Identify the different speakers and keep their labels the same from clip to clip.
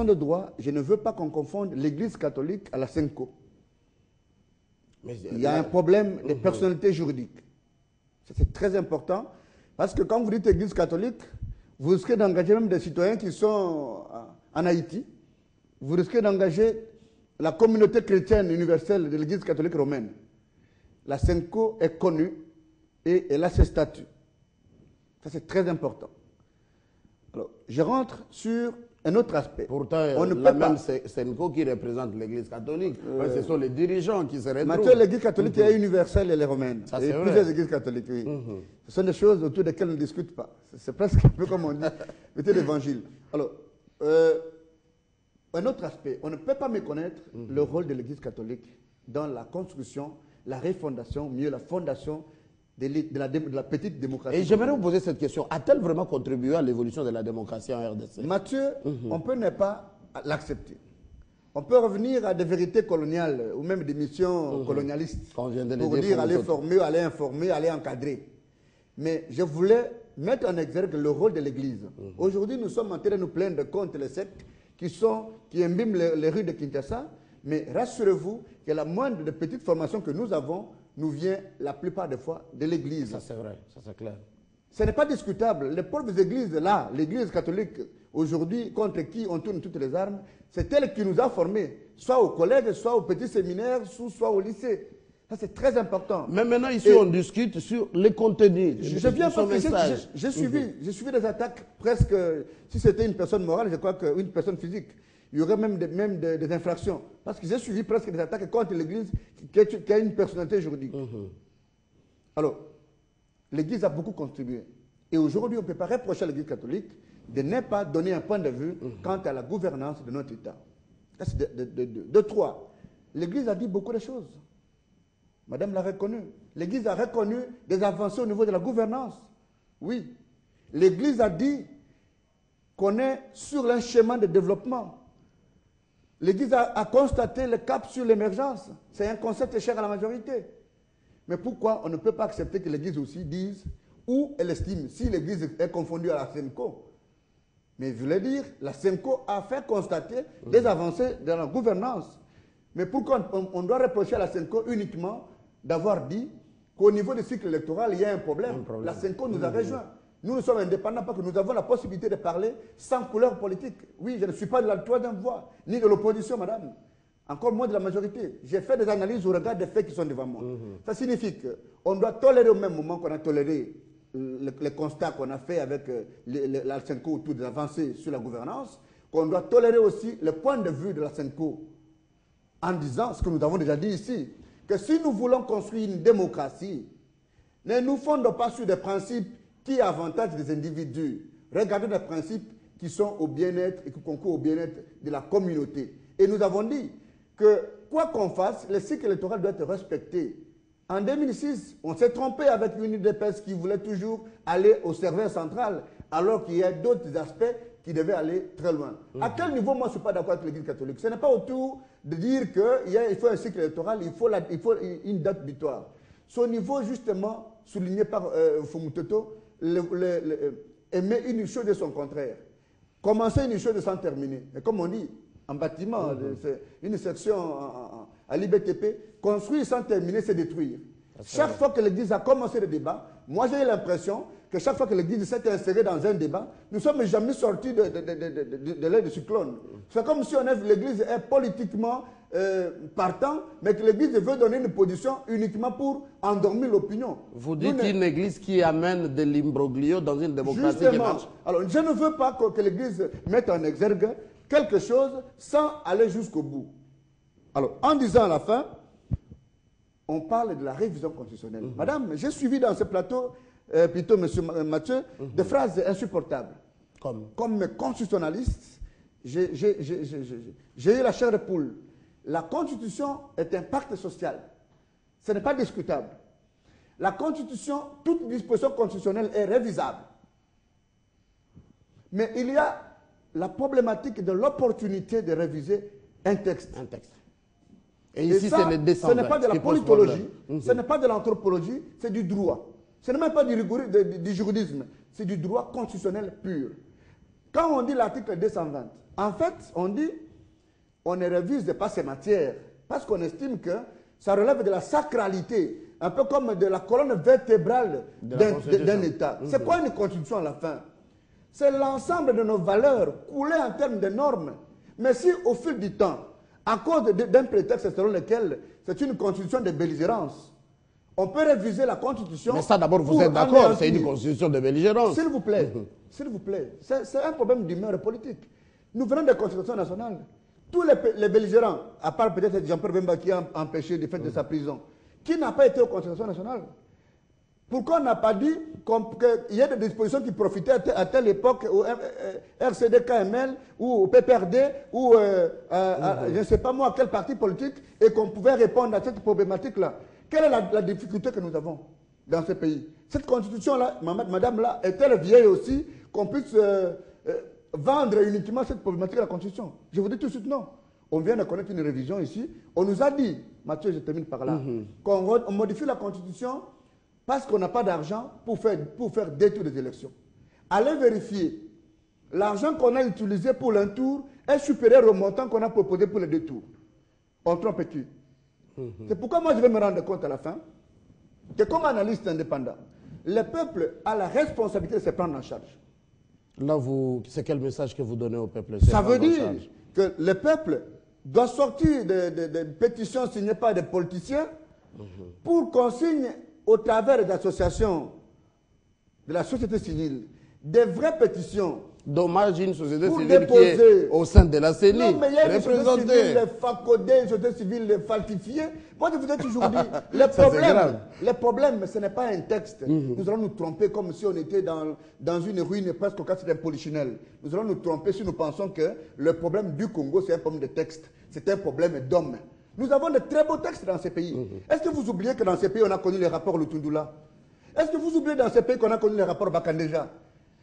Speaker 1: de droit, je ne veux pas qu'on confonde l'Église catholique à la Senko. Il y a un problème de personnalité juridique. C'est très important, parce que quand vous dites Église catholique, vous risquez d'engager même des citoyens qui sont en Haïti. Vous risquez d'engager la communauté chrétienne universelle de l'Église catholique romaine. La Senko est connue et elle a ses statuts. Ça, c'est très important. Alors, je rentre sur un autre aspect.
Speaker 2: Pourtant,
Speaker 1: on ne
Speaker 2: la
Speaker 1: peut
Speaker 2: même
Speaker 1: pas.
Speaker 2: Senko qui représente l'Église catholique, ce sont les dirigeants qui se retrouvent.
Speaker 1: Mathieu, l'Église catholique est universelle et les romaines.
Speaker 2: Ça,
Speaker 1: et
Speaker 2: c'est
Speaker 1: plusieurs
Speaker 2: vrai.
Speaker 1: églises catholiques, oui. Ce sont des choses autour desquelles on ne discute pas. C'est presque un peu comme on dit, mettez l'évangile. Alors, un autre aspect, on ne peut pas méconnaître le rôle de l'Église catholique dans la construction, la refondation, mieux la fondation de la petite démocratie.
Speaker 2: Et j'aimerais vous poser cette question. A-t-elle vraiment contribué à l'évolution de la démocratie en RDC?
Speaker 1: Mathieu, on peut ne pas l'accepter. On peut revenir à des vérités coloniales ou même des missions colonialistes
Speaker 2: Quand on vient de les
Speaker 1: pour
Speaker 2: dire
Speaker 1: dire
Speaker 2: pour
Speaker 1: aller
Speaker 2: nous
Speaker 1: former, aller informer, aller encadrer. Mais je voulais mettre en exergue le rôle de l'Église. Aujourd'hui, nous sommes en train de nous plaindre contre les sectes qui imbiment les rues de Kinshasa. Mais rassurez-vous que la moindre des petites formations que nous avons nous vient la plupart des fois de l'Église.
Speaker 2: Ça c'est vrai, ça c'est clair.
Speaker 1: Ce n'est pas discutable. Les pauvres églises là, l'Église catholique aujourd'hui contre qui on tourne toutes les armes, c'est elle qui nous a formés, soit au collège, soit au petit séminaire, soit au lycée. Ça c'est très important.
Speaker 2: Mais maintenant ici on discute sur les contenus.
Speaker 1: Je viens parce que j'ai suivi des attaques presque, si c'était une personne morale, je crois qu'une personne physique. Il y aurait même des infractions. Parce que j'ai suivi presque des attaques contre l'Église qui a une personnalité juridique. Alors, l'Église a beaucoup contribué. Et aujourd'hui, on ne peut pas reprocher à l'Église catholique de ne pas donner un point de vue quant à la gouvernance de notre État. Ça, c'est de trois. L'Église a dit beaucoup de choses. Madame l'a reconnu. L'Église a reconnu des avancées au niveau de la gouvernance. Oui. L'Église a dit qu'on est sur un chemin de développement. L'Église a constaté le cap sur l'émergence. C'est un concept cher à la majorité. Mais pourquoi on ne peut pas accepter que l'Église aussi dise où elle estime, si l'Église est confondue à la Senko? Mais je voulais dire, la Senko a fait constater des avancées dans la gouvernance. Mais pourquoi on doit reprocher à la Senko uniquement d'avoir dit qu'au niveau du cycle électoral, il y a un problème. La Senko nous a rejoints. Nous sommes indépendants parce que nous avons la possibilité de parler sans couleur politique. Oui, je ne suis pas de la troisième voie, ni de l'opposition, madame. Encore moins de la majorité. J'ai fait des analyses au regard des faits qui sont devant moi. Ça signifie qu'on doit tolérer au même moment qu'on a toléré les constats qu'on a fait avec la Senko autour des avancées sur la gouvernance, qu'on doit tolérer aussi le point de vue de la Senko en disant ce que nous avons déjà dit ici, que si nous voulons construire une démocratie, ne nous fondons pas sur des principes qui avantagent les individus. Regardez les principes qui sont au bien-être et qui concourent au bien-être de la communauté. Et nous avons dit que quoi qu'on fasse, le cycle électoral doit être respecté. En 2006, on s'est trompé avec une UDPS qui voulait toujours aller au serveur central, alors qu'il y a d'autres aspects qui devaient aller très loin. À quel niveau, moi, je ne suis pas d'accord avec l'Église catholique? Ce n'est pas autour de dire qu'il faut un cycle électoral, il faut une date butoir. C'est au niveau, justement, souligné par Fumutoto, aimer une chose de son contraire. Commencer une chose sans terminer. Et comme on dit, en bâtiment, une section à l'IBTP, construire sans terminer, c'est détruire. Chaque fois que l'Église a commencé le débat, moi j'ai eu l'impression que chaque fois que l'Église s'est insérée dans un débat, nous ne sommes jamais sortis de l'air du cyclone. C'est comme si l'Église est politiquement partant, mais que l'Église veut donner une position uniquement pour endormir l'opinion.
Speaker 2: Vous dites une Église qui amène de l'imbroglio dans une démocratie qui marche.
Speaker 1: Alors, je ne veux pas que l'Église mette en exergue quelque chose sans aller jusqu'au bout. Alors, en disant à la fin, on parle de la révision constitutionnelle. Madame, j'ai suivi dans ce plateau, plutôt monsieur Mathieu, des phrases insupportables. Comme constitutionnaliste, j'ai eu la chair de poule. La Constitution est un pacte social. Ce n'est pas discutable. La Constitution, toute disposition constitutionnelle est révisable. Mais il y a la problématique de l'opportunité de réviser un texte.
Speaker 2: Et ici,
Speaker 1: ça,
Speaker 2: ce
Speaker 1: n'est pas de la politologie, ce n'est pas de l'anthropologie, c'est du droit. Ce n'est même pas du juridisme, c'est du droit constitutionnel pur. Quand on dit l'article 220, En fait, on dit, on ne révise pas ces matières parce qu'on estime que ça relève de la sacralité, un peu comme de la colonne vertébrale d'un État. C'est quoi une constitution à la fin? C'est l'ensemble de nos valeurs coulées en termes de normes. Mais si au fil du temps, à cause d'un prétexte selon lequel c'est une constitution de belligérance, on peut réviser la constitution.
Speaker 2: Mais ça d'abord, vous êtes d'accord, c'est une constitution de belligérance.
Speaker 1: S'il vous plaît, s'il vous plaît, c'est un problème d'humeur politique. Nous venons de constitution nationale. Tous les belligérants, à part peut-être Jean-Pierre Bemba qui a empêché du fait de sa prison, qui n'a pas été aux constitutions nationales. Pourquoi on n'a pas dit qu'il y a des dispositions qui profitaient à telle époque au RCD-KML ou au PPRD ou je ne sais pas moi quel parti politique et qu'on pouvait répondre à cette problématique-là? Quelle est la difficulté que nous avons dans ce pays? Cette constitution-là, madame-là, est-elle vieille aussi qu'on puisse vendre uniquement cette problématique de la constitution? Je vous dis tout de suite non. On vient de connaître une révision ici. On nous a dit, Mathieu, je termine par là, qu'on modifie la constitution parce qu'on n'a pas d'argent pour faire des tours des élections. Allez vérifier. L'argent qu'on a utilisé pour l'un tour est supérieur au montant qu'on a proposé pour les deux tours. On trompe-tu? C'est pourquoi moi je vais me rendre compte à la fin que comme analyste indépendant, le peuple a la responsabilité de se prendre en charge.
Speaker 2: Là, c'est quel message que vous donnez au peuple?
Speaker 1: Ça veut dire que le peuple doit sortir de pétitions signées par des politiciens pour qu'on signe au travers des associations de la société civile des vraies pétitions.
Speaker 2: Dommage une société civile qui est au sein de la CENI.
Speaker 1: Non, mais il y a une société civile facodée, une société civile falsifiée. Moi, je vous ai toujours dit, le problème, ce n'est pas un texte. Nous allons nous tromper comme si on était dans une ruine presque au cas d'un polichinelle. Nous allons nous tromper si nous pensons que le problème du Congo, c'est un problème de texte. C'est un problème d'homme. Nous avons de très beaux textes dans ces pays. Est-ce que vous oubliez que dans ces pays, on a connu les rapports Lutundula? Est-ce que vous oubliez dans ces pays qu'on a connu les rapports Bakandeja?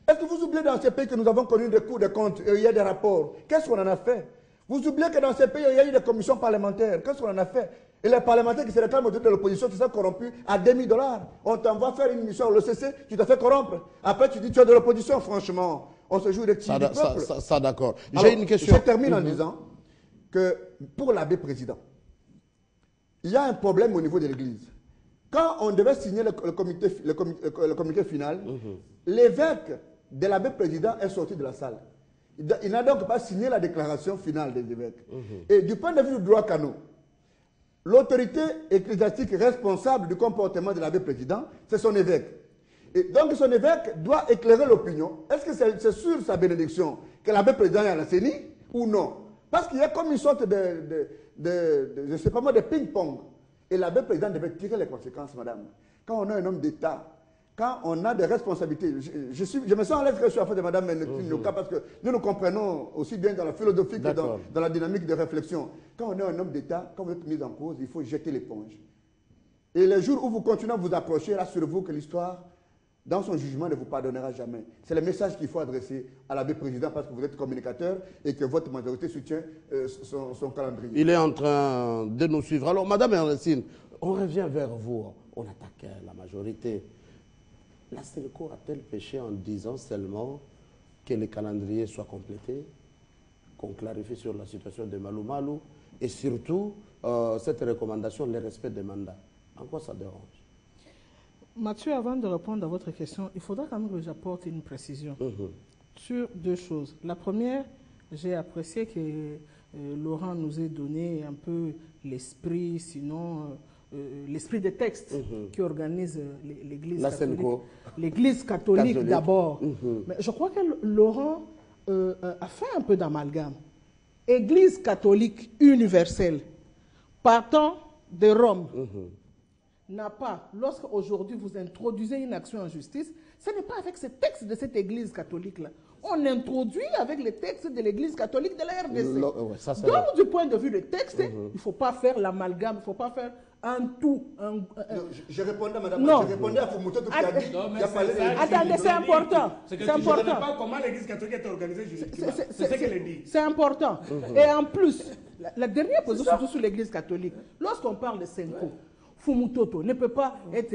Speaker 1: Est-ce que vous oubliez dans ces pays que nous avons connu des cours de compte et il y a des rapports? Qu'est-ce qu'on en a fait? Vous oubliez que dans ces pays, il y a eu des commissions parlementaires. Qu'est-ce qu'on en a fait? Et les parlementaires qui se réclament au de l'opposition, qui sont corrompus à $10 000. On t'envoie faire une mission au l'OCC, tu te fais corrompre. Après, tu dis tu es de l'opposition. Franchement, on se joue des petits du peuple.
Speaker 2: Ça d'accord. J'ai une question.
Speaker 1: Je termine en disant que pour l'abbé président, il y a un problème au niveau de l'Église. Quand on devait signer le communiqué final, l'évêque de l'abbé président est sorti de la salle. Il n'a donc pas signé la déclaration finale des évêques. Et du point de vue du droit canon, l'autorité ecclésiastique responsable du comportement de l'abbé président, c'est son évêque. Et donc son évêque doit éclairer l'opinion. Est-ce que c'est sur sa bénédiction que l'abbé président est à la CENI ou non? Parce qu'il y a comme une sorte je ne sais pas moi, de ping-pong. Et l'abbé président devait tirer les conséquences, madame. Quand on a un homme d'État, quand on a des responsabilités, je me sens à l'aise que je suis à face de madame Luka parce que nous nous comprenons aussi bien dans la philosophie que dans la dynamique de réflexion. Quand on est un homme d'État, quand vous êtes mis en cause, il faut jeter l'éponge. Et les jours où vous continuez à vous accrocher, rassurez-vous que l'histoire, dans son jugement, ne vous pardonnera jamais. C'est le message qu'il faut adresser à l'abbé président parce que vous êtes communicateur et que votre majorité soutient son calendrier.
Speaker 2: Il est en train de nous suivre. Alors, madame Ernestine, on revient vers vous. On attaque la majorité. La Sénéco a-t-elle péché en disant seulement que le calendrier soit complété, qu'on clarifie sur la situation de Malou Malou et surtout cette recommandation, le respect des mandats? En quoi ça dérange?
Speaker 3: Mathieu, avant de répondre à votre question, il faudra quand même que j'apporte une précision sur deux choses. La première, j'ai apprécié que Laurent nous ait donné un peu l'esprit, sinon l'esprit des textes qui organisent l'Église catholique. L'Église catholique d'abord. Mais je crois que Laurent a fait un peu d'amalgame. Église catholique universelle, partant de Rome, n'a pas, lorsque aujourd'hui vous introduisez une action en justice, ce n'est pas avec ces textes de cette Église catholique-là. On introduit avec les textes de l'Église catholique de la RDC. Donc, du point de vue des textes, il ne faut pas faire l'amalgame, il ne faut pas faire un tout.
Speaker 1: Non, je répondais à madame, je répondais à Fumuto qui a dit qu'il a parlé de...
Speaker 3: Attendez, c'est important. C'est important.
Speaker 4: Je ne sais pas comment l'Église catholique est organisée juridiquement. C'est ce qu'elle dit.
Speaker 3: C'est important. Et en plus, la dernière position, surtout sur l'Église catholique, lorsqu'on parle de Senko, Fumutoto ne peut pas être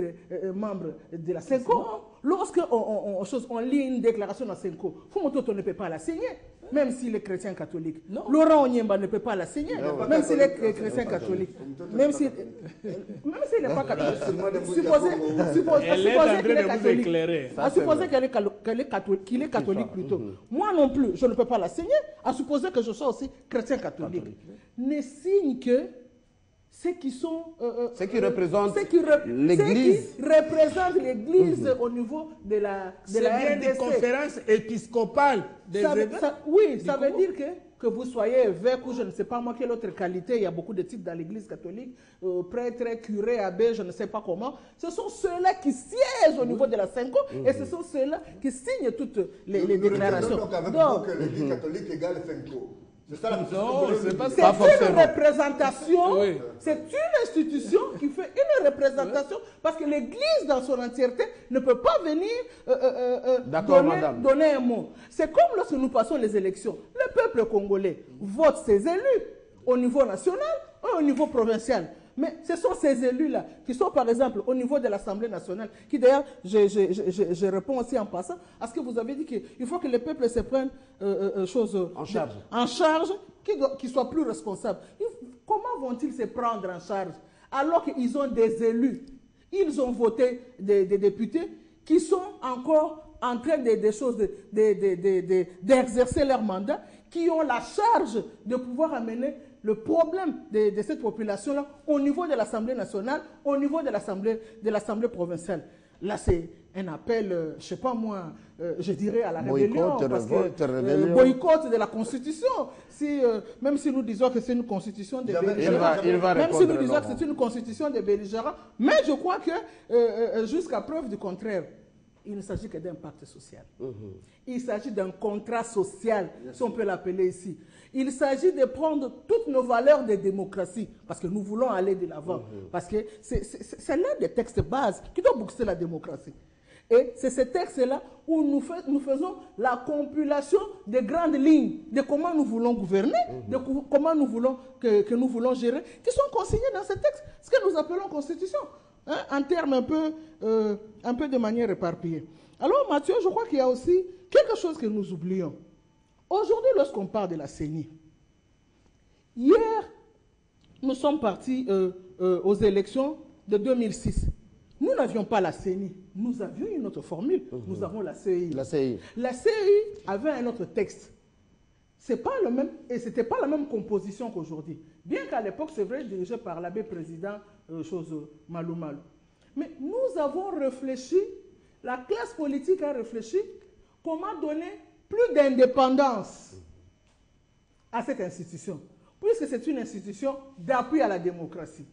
Speaker 3: membre de la Senko. Lorsqu'on lit une déclaration dans Senko, Fumutoto ne peut pas la signer. même s'il est chrétien catholique.
Speaker 5: Non.
Speaker 3: Laurent Onyemba ne peut pas la signer, même s'il est chrétien catholique. Même s'il n'est pas catholique. Supposez qu'il est catholique. À supposer qu'il est catholique plutôt. Moi non plus, je ne peux pas la signer. À supposer que je sois aussi chrétien catholique. Ne signe que ceux qui sont...
Speaker 2: ceux qui représentent l'Église.
Speaker 3: Au niveau de la
Speaker 5: RDC. Des conférences épiscopales.
Speaker 3: Oui, ça veut dire que vous soyez évêque ou je ne sais pas moi quelle autre qualité. Il y a beaucoup de titres dans l'Église catholique. Prêtre, curé, abbé, je ne sais pas comment. Ce sont ceux-là qui siègent au niveau de la Cinco et ce sont ceux-là qui signent toutes les déclarations.
Speaker 1: Donc, avec vous que l'Église catholique égale Cinco. C'est ça la
Speaker 3: c'est une représentation, c'est une institution qui fait une représentation parce que l'Église dans son entièreté ne peut pas venir donner un mot. C'est comme lorsque nous passons les élections. Le peuple congolais vote ses élus au niveau national ou au niveau provincial. Mais ce sont ces élus-là qui sont, par exemple, au niveau de l'Assemblée nationale, qui d'ailleurs, je réponds aussi en passant, à ce que vous avez dit qu'il faut que le peuple se prenne en charge, qu'ils soient plus responsables. Comment vont-ils se prendre en charge alors qu'ils ont des élus, ils ont voté des députés qui sont encore en train d'exercer leur mandat, qui ont la charge de pouvoir amener le problème de cette population-là au niveau de l'Assemblée nationale, au niveau de l'Assemblée provinciale. Là, c'est un appel, je ne sais pas moi, je dirais à la rébellion. Boycott de la Constitution. Même si nous disons que c'est une Constitution des belligérants, même si nous disons que c'est une Constitution des belligérants, mais je crois que jusqu'à preuve du contraire, il ne s'agit que d'un pacte social. Il s'agit d'un contrat social, si on peut l'appeler ici. Il s'agit de prendre toutes nos valeurs de démocratie, parce que nous voulons aller de l'avant. Parce que c'est l'un des textes bases qui doit booster la démocratie. Et c'est ce texte-là où nous faisons la compilation des grandes lignes de comment nous voulons gouverner, de comment nous voulons que nous voulons gérer, qui sont consignés dans ce texte, ce que nous appelons constitution, hein, en termes un peu de manière éparpillée. Alors Mathieu, je crois qu'il y a aussi quelque chose que nous oublions. Aujourd'hui, lorsqu'on parle de la CENI, hier, nous sommes partis aux élections de 2006. Nous n'avions pas la CENI, nous avions une autre formule, nous avons la CEI.
Speaker 2: La CEI.
Speaker 3: La CEI avait un autre texte. C'est pas le même, et ce n'était pas la même composition qu'aujourd'hui. Bien qu'à l'époque, c'est vrai, dirigé par l'abbé président, Malou Malou. Mais nous avons réfléchi, la classe politique a réfléchi, comment donner plus d'indépendance à cette institution, puisque c'est une institution d'appui à la démocratie.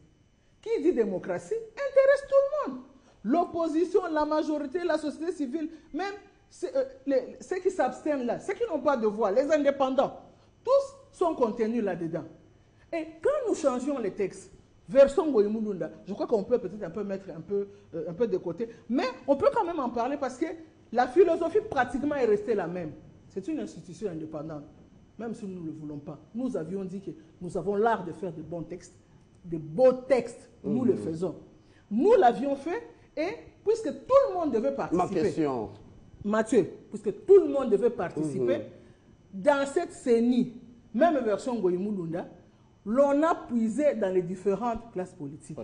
Speaker 3: Qui dit démocratie intéresse tout le monde. L'opposition, la majorité, la société civile, même ceux qui s'abstiennent là, ceux qui n'ont pas de voix, les indépendants, tous sont contenus là-dedans. Et quand nous changeons les textes, version Goïmoulounda, je crois qu'on peut peut-être mettre un peu de côté, mais on peut quand même en parler parce que la philosophie pratiquement est restée la même. C'est une institution indépendante, même si nous ne le voulons pas. Nous avions dit que nous avons l'art de faire de bons textes, de beaux textes, nous le faisons. Nous l'avions fait et puisque tout le monde devait participer.
Speaker 2: Ma question.
Speaker 3: Mathieu, puisque tout le monde devait participer, dans cette CENI, même version Goïmoulounda, l'on a puisé dans les différentes classes politiques.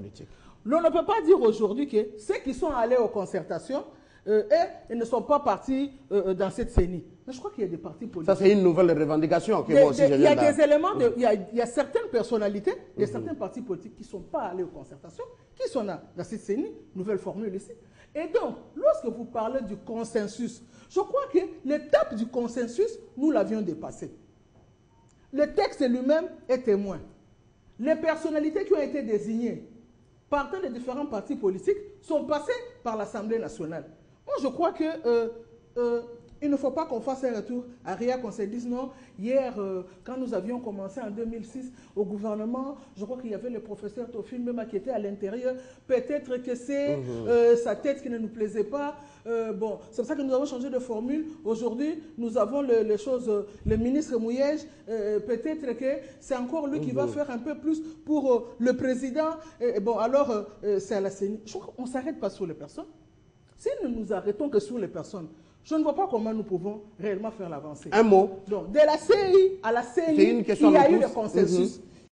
Speaker 3: L'on ne peut pas dire aujourd'hui que ceux qui sont allés aux concertations et ne sont pas partis dans cette CENI. Mais je crois qu'il y a des partis politiques.
Speaker 2: Ça, c'est une nouvelle revendication que moi aussi je viens.
Speaker 3: Il y a des éléments, il y a certaines personnalités, il y a certains partis politiques qui ne sont pas allés aux concertations, qui sont dans cette CENI, nouvelle formule ici. Et donc, lorsque vous parlez du consensus, je crois que l'étape du consensus, nous l'avions dépassée. Le texte lui-même est témoin. Les personnalités qui ont été désignées partant des différents partis politiques sont passées par l'Assemblée nationale. Moi, je crois que il ne faut pas qu'on fasse un retour arrière, qu'on se dise non. Hier, quand nous avions commencé en 2006 au gouvernement, je crois qu'il y avait le professeur Tofil même qui était à l'intérieur. Peut-être que c'est sa tête qui ne nous plaisait pas. Bon, c'est pour ça que nous avons changé de formule. Aujourd'hui, nous avons le ministre Mouyej. Peut-être que c'est encore lui qui va faire un peu plus pour le président. Bon, alors, c'est à la CENI. Je crois qu'on ne s'arrête pas sur les personnes. Si nous nous arrêtons que sur les personnes, Je ne vois pas comment nous pouvons réellement faire l'avancée.
Speaker 2: Un mot.
Speaker 3: Donc, de la CI à la CNI,
Speaker 2: C'est une question
Speaker 3: il y a
Speaker 2: de
Speaker 3: eu
Speaker 2: tous.
Speaker 3: le consensus.